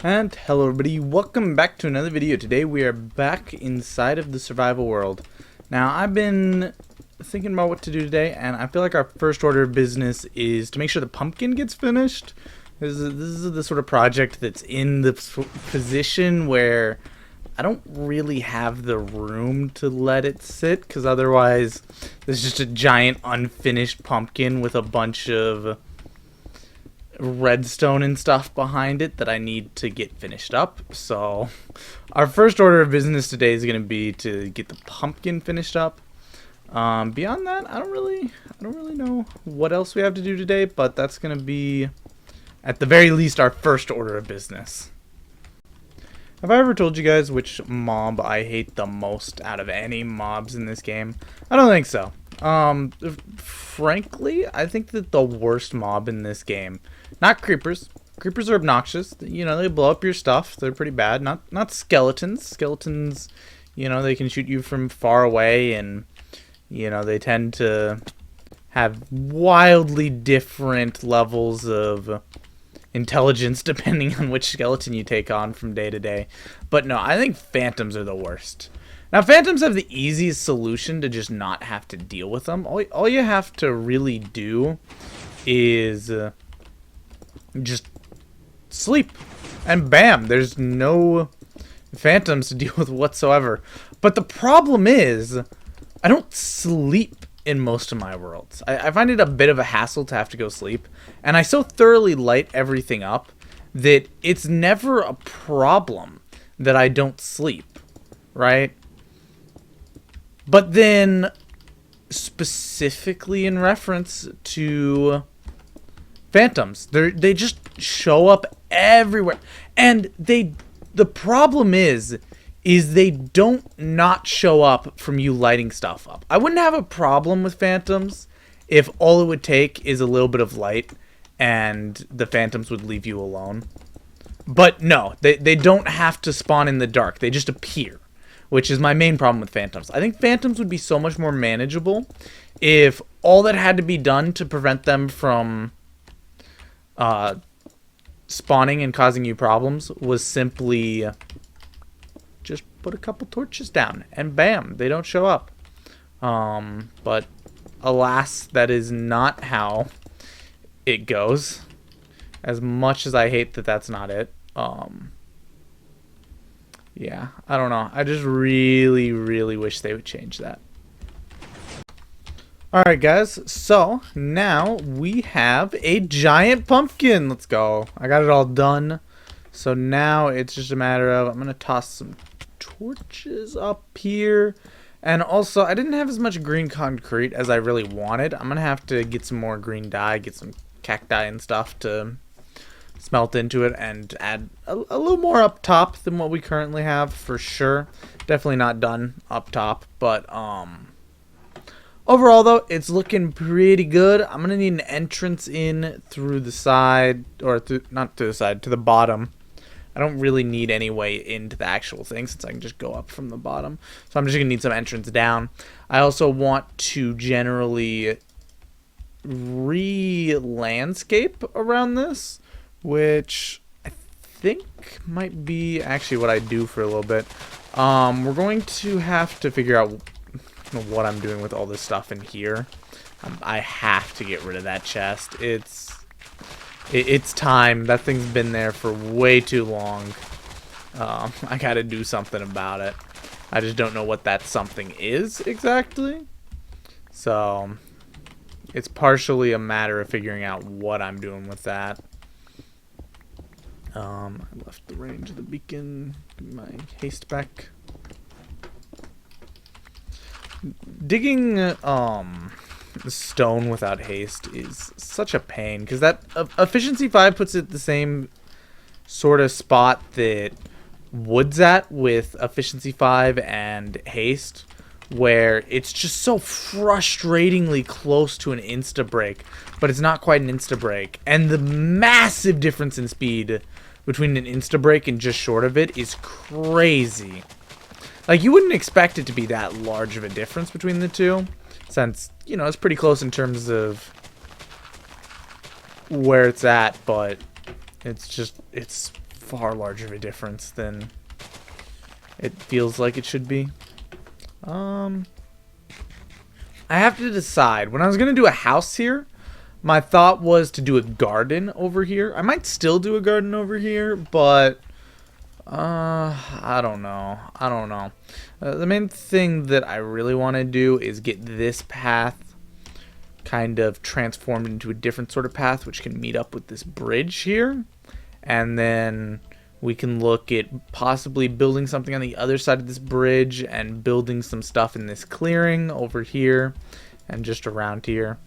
And hello everybody, welcome back to another video. Today we are back inside of the survival world. Now I've been thinking about what to do today, and I feel like our first order of business is to make sure the pumpkin gets finished. This is the sort of project that's in the position where I don't really have the room to let it sit, because otherwise there's just a giant unfinished pumpkin with a bunch of redstone and stuff behind it that I need to get finished up. So our first order of business today is going to be to get the pumpkin finished up. Beyond that, I don't really know what else we have to do today, but that's going to be at the very least our first order of business. Have I ever told you guys which mob I hate the most out of any mobs in this game? I don't think so. Frankly, I think that the worst mob in this game, not creepers. Creepers are obnoxious. You know, they blow up your stuff. They're pretty bad. Not skeletons. Skeletons, you know, they can shoot you from far away, and you know, they tend to have wildly different levels of intelligence depending on which skeleton you take on from day to day. But no, I think phantoms are the worst. Now, phantoms have the easiest solution to just not have to deal with them. All you have to really do is just sleep, and bam, there's no phantoms to deal with whatsoever. But the problem is, I don't sleep in most of my worlds. I find it a bit of a hassle to have to go sleep, and I so thoroughly light everything up that it's never a problem that I don't sleep, right? But then, specifically in reference to phantoms, they just show up everywhere, and the problem is they don't not show up from you lighting stuff up. I wouldn't have a problem with phantoms if all it would take is a little bit of light and the phantoms would leave you alone. But no, they don't have to spawn in the dark. They just appear, which is my main problem with phantoms. I think phantoms would be so much more manageable if all that had to be done to prevent them from spawning and causing you problems was simply just put a couple torches down, and bam, they don't show up. But alas, that is not how it goes. As much as I hate that that's not it. Yeah, I don't know. I just really, really wish they would change that. Alright guys, so now we have a giant pumpkin. Let's go. I got it all done. So now it's just a matter of, I'm going to toss some torches up here. And also, I didn't have as much green concrete as I really wanted. I'm going to have to get some more green dye, get some cacti and stuff to smelt into it, and add a little more up top than what we currently have, for sure. Definitely not done up top, but overall though, it's looking pretty good. I'm gonna need an entrance in through the side, or not through the side, to the bottom. I don't really need any way into the actual thing, since I can just go up from the bottom. So I'm just gonna need some entrance down. I also want to generally re-landscape around this, which I think might be actually what I do for a little bit. We're going to have to figure out what I'm doing with all this stuff in here. I have to get rid of that chest. It's time. That thing's been there for way too long. I gotta do something about it. I just don't know what that something is exactly. So it's partially a matter of figuring out what I'm doing with that. I left the range of the beacon. Give me my haste back. Digging stone without haste is such a pain, because that efficiency 5 puts it the same sort of spot that wood's at with efficiency 5 and haste, where it's just so frustratingly close to an insta break, but it's not quite an insta break. And the massive difference in speed between an insta break and just short of it is crazy. Like, you wouldn't expect it to be that large of a difference between the two, since, you know, it's pretty close in terms of where it's at, but it's far larger of a difference than it feels like it should be. I have to decide. When I was going to do a house here, my thought was to do a garden over here. I might still do a garden over here, but I don't know. The main thing that I really want to do is get this path kind of transformed into a different sort of path, which can meet up with this bridge here. And then we can look at possibly building something on the other side of this bridge and building some stuff in this clearing over here and just around here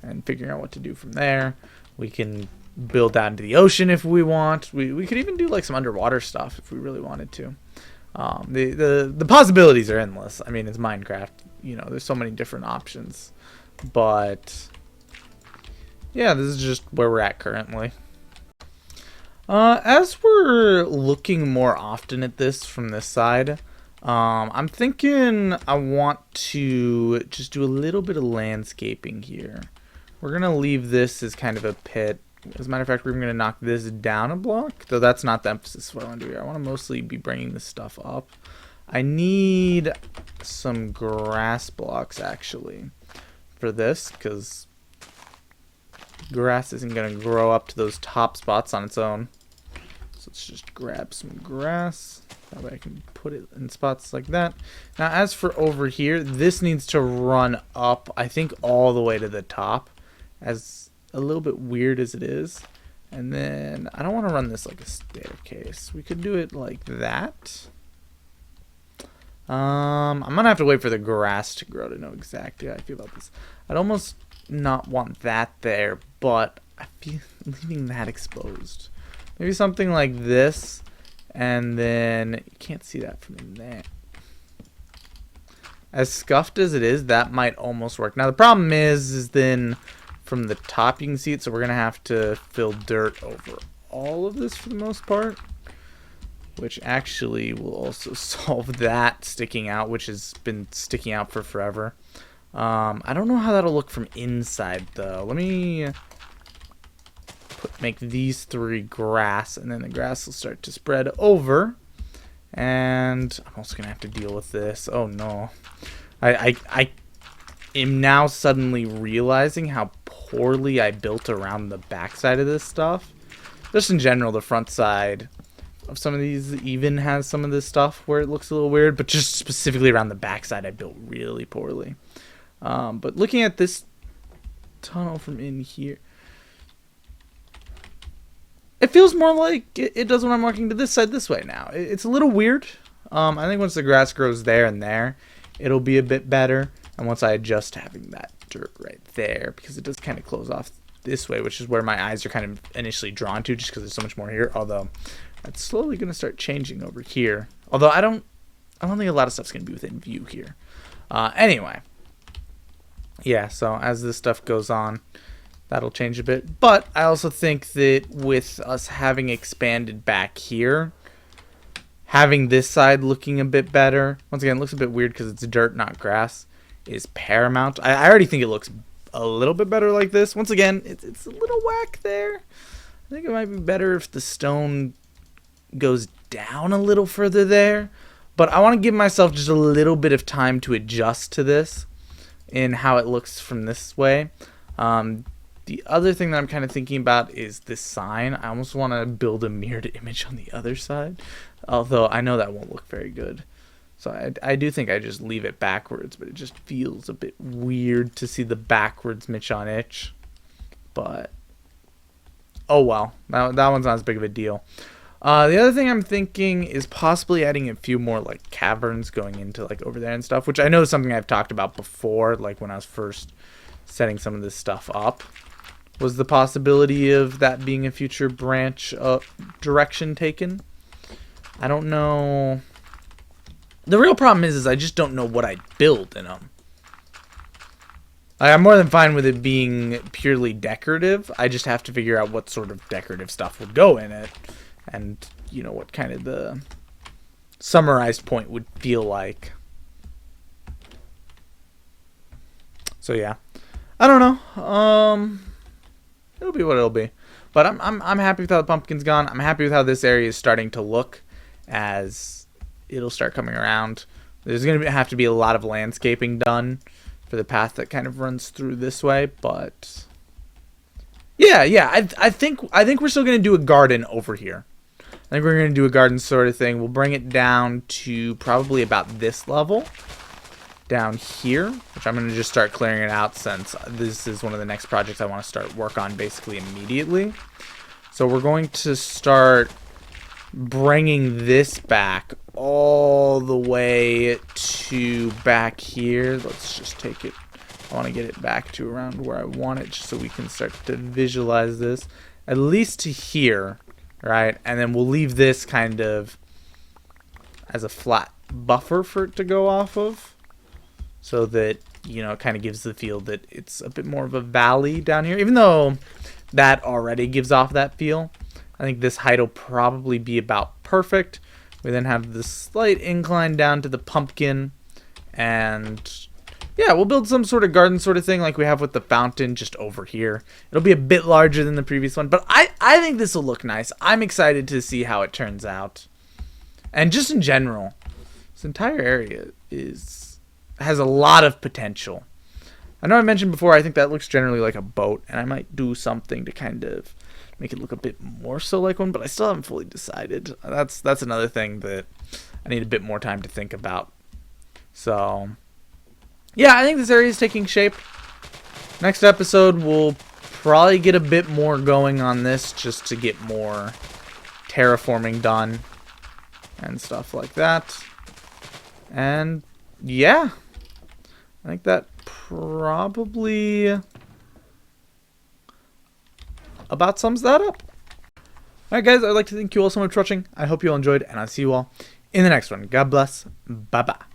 and figuring out what to do from there. We can build out into the ocean if we want. We could even do like some underwater stuff if we really wanted to. The possibilities are endless. I mean, it's Minecraft. You know, there's so many different options. But yeah, this is just where we're at currently. As we're looking more often at this from this side, I'm thinking I want to just do a little bit of landscaping here. We're going to leave this as kind of a pit. As a matter of fact, we're going to knock this down a block, though that's not the emphasis of what I want to do here. I want to mostly be bringing this stuff up. I need some grass blocks, actually, for this, because grass isn't going to grow up to those top spots on its own. So let's just grab some grass. That way I can put it in spots like that. Now, as for over here, this needs to run up, I think, all the way to the top, as a little bit weird as it is. And then I don't want to run this like a staircase. We could do it like that. I'm gonna have to wait for the grass to grow to know exactly how I feel about this. I'd almost not want that there, but I feel leaving that exposed. Maybe something like this, and then you can't see that from in there. As scuffed as it is, that might almost work. Now the problem is then from the top you can see it, so we're gonna have to fill dirt over all of this for the most part, which actually will also solve that sticking out, which has been sticking out for forever. I don't know how that'll look from inside though. Let me make these three grass, and then the grass will start to spread over. And I'm also gonna have to deal with this. Oh no, I am now suddenly realizing how poorly I built around the backside of this stuff. Just in general, the front side of some of these even has some of this stuff where it looks a little weird, but just specifically around the backside I built really poorly. But looking at this tunnel from in here, it feels more like it does when I'm walking to this side this way now. It's a little weird. I think once the grass grows there and there, it'll be a bit better. And once I adjust having that dirt right there, because it does kind of close off this way, which is where my eyes are kind of initially drawn to, just because there's so much more here. Although that's slowly going to start changing over here. Although I don't think a lot of stuff's going to be within view here. Anyway, yeah. So as this stuff goes on, that'll change a bit. But I also think that with us having expanded back here, having this side looking a bit better, once again, it looks a bit weird because it's dirt, not grass, is paramount. I already think it looks a little bit better like this. Once again, it's a little whack there. I think it might be better if the stone goes down a little further there. But I want to give myself just a little bit of time to adjust to this in how it looks from this way. The other thing that I'm kind of thinking about is this sign. I almost want to build a mirrored image on the other side, although I know that won't look very good. So I do think I just leave it backwards, but it just feels a bit weird to see the backwards Mitch on itch. But oh well, that one's not as big of a deal. The other thing I'm thinking is possibly adding a few more like caverns going into like over there and stuff, which I know is something I've talked about before, like when I was first setting some of this stuff up, was the possibility of that being a future branch direction taken. I don't know. The real problem is I just don't know what I'd build in them. I'm more than fine with it being purely decorative. I just have to figure out what sort of decorative stuff would go in it. And, you know, what kind of the summarized point would feel like. So, yeah. I don't know. It'll be what it'll be. But I'm happy with how the pumpkin's gone. I'm happy with how this area is starting to look as it'll start coming around. There's going to have to be a lot of landscaping done for the path that kind of runs through this way, but yeah, I think we're still going to do a garden over here. I think we're going to do a garden sort of thing. We'll bring it down to probably about this level down here, which I'm going to just start clearing it out since this is one of the next projects I want to start work on basically immediately. So we're going to start bringing this back all the way to back here. Let's just take it. I want to get it back to around where I want it just so we can start to visualize this. At least to here, right? And then we'll leave this kind of as a flat buffer for it to go off of, so that, you know, it kind of gives the feel that it's a bit more of a valley down here, even though that already gives off that feel. I think this height will probably be about perfect. We then have the slight incline down to the pumpkin, and yeah, we'll build some sort of garden sort of thing like we have with the fountain just over here. It'll be a bit larger than the previous one, but I think this will look nice. I'm excited to see how it turns out. And just in general, this entire area has a lot of potential. I know I mentioned before, I think that looks generally like a boat, and I might do something to kind of make it look a bit more so like one, but I still haven't fully decided. That's another thing that I need a bit more time to think about. So yeah, I think this area is taking shape. Next episode, we'll probably get a bit more going on this just to get more terraforming done and stuff like that. And yeah, I think that probably about sums that up. Alright guys, I'd like to thank you all so much for watching. I hope you all enjoyed, and I'll see you all in the next one. God bless. Bye-bye.